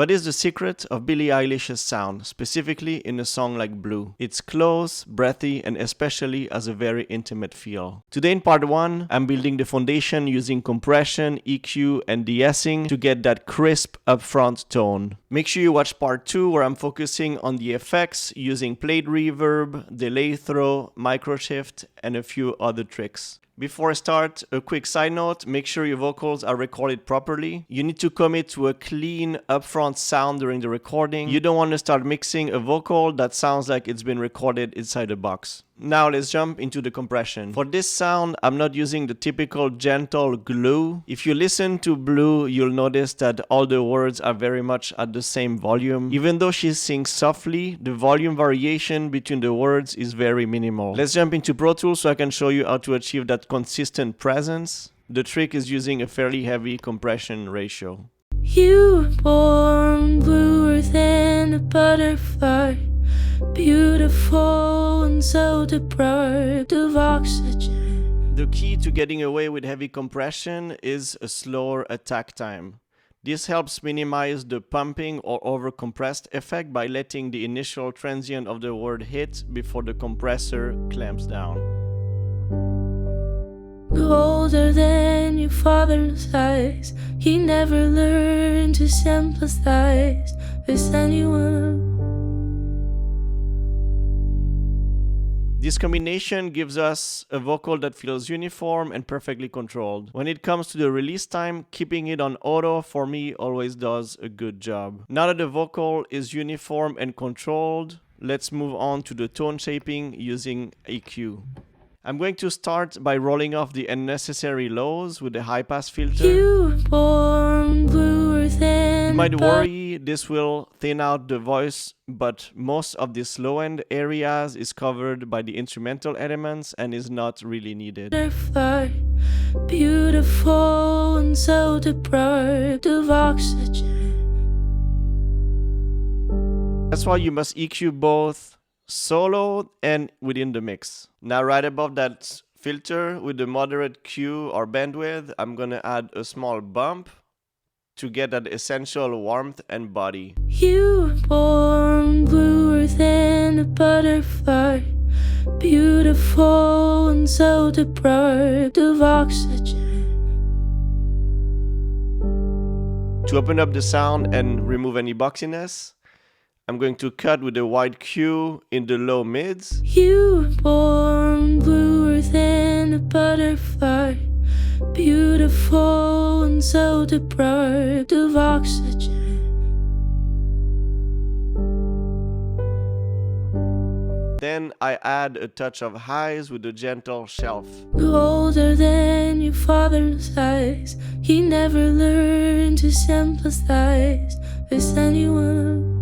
What is the secret of Billie Eilish's sound, specifically in a song like Blue? It's close, breathy, and especially has a very intimate feel. Today in part 1, I'm building the foundation using compression, EQ, and de-essing to get that crisp upfront tone. Make sure you watch part 2 where I'm focusing on the effects using plate reverb, delay throw, microshift, and a few other tricks. Before I start, a quick side note, make sure your vocals are recorded properly. You need to commit to a clean, upfront sound during the recording. You don't want to start mixing a vocal that sounds like it's been recorded inside a box. Now let's jump into the compression. For this sound, I'm not using the typical gentle glue. If you listen to Blue, you'll notice that all the words are very much at the same volume. Even though she sings softly, the volume variation between the words is very minimal. Let's jump into Pro Tools so I can show you how to achieve that consistent presence. The trick is using a fairly heavy compression ratio. You were born bluer than a butterfly, beautiful and so deprived of oxygen. The key to getting away with heavy compression is a slower attack time. This helps minimize the pumping or overcompressed effect by letting the initial transient of the word hit before the compressor clamps down. Older than your father's eyes, he never learned to sympathize with anyone. This combination gives us a vocal that feels uniform and perfectly controlled. When it comes to the release time, keeping it on auto for me always does a good job. Now that the vocal is uniform and controlled, let's move on to the tone shaping using EQ. I'm going to start by rolling off the unnecessary lows with the high-pass filter. You were born bluer than You might worry this will thin out the voice, but most of these low-end areas is covered by the instrumental elements and is not really needed. butterfly, beautiful and so deprived of oxygen. That's why you must EQ both solo and within the mix. Now right above that filter with the moderate Q or bandwidth, I'm gonna add a small bump to get that essential warmth and body. You were born bluer than a butterfly, beautiful and so deprived of oxygen. To open up the sound and remove any boxiness, I'm going to cut with a wide Q in the low mids. You were born bluer than a butterfly, beautiful and so deprived of oxygen. Then I add a touch of highs with a gentle shelf. Older than your father's eyes, he never learned to sympathize with anyone.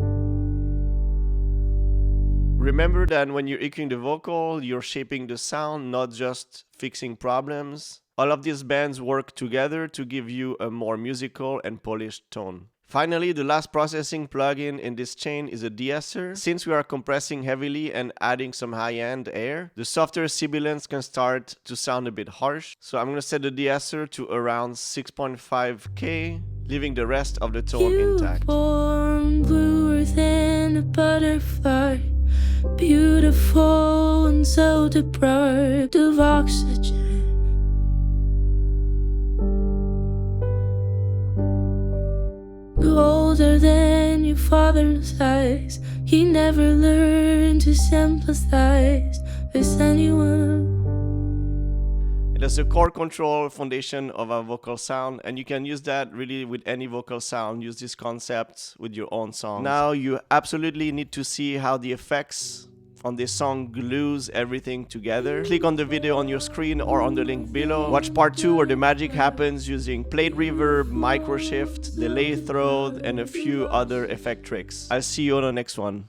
Remember that when you're EQing the vocal, you're shaping the sound, not just fixing problems. All of these bands work together to give you a more musical and polished tone. Finally, the last processing plugin in this chain is a De-Esser. Since we are compressing heavily and adding some high-end air, the softer Sibilance can start to sound a bit harsh. So I'm going to set the De-Esser to around 6.5K, leaving the rest of the tone intact. You were born bluer than a butterfly, beautiful and so deprived of oxygen. Older than your father's eyes, he never learned to sympathize with anyone. It is a core control foundation of a vocal sound, and you can use that really with any vocal sound. Use this concept with your own songs. Now you absolutely need to see how the effects on this song glues everything together. Click on the video on your screen or on the link below. Watch part 2 where the magic happens using plate reverb, microshift, delay throw, and a few other effect tricks. I'll see you on the next one.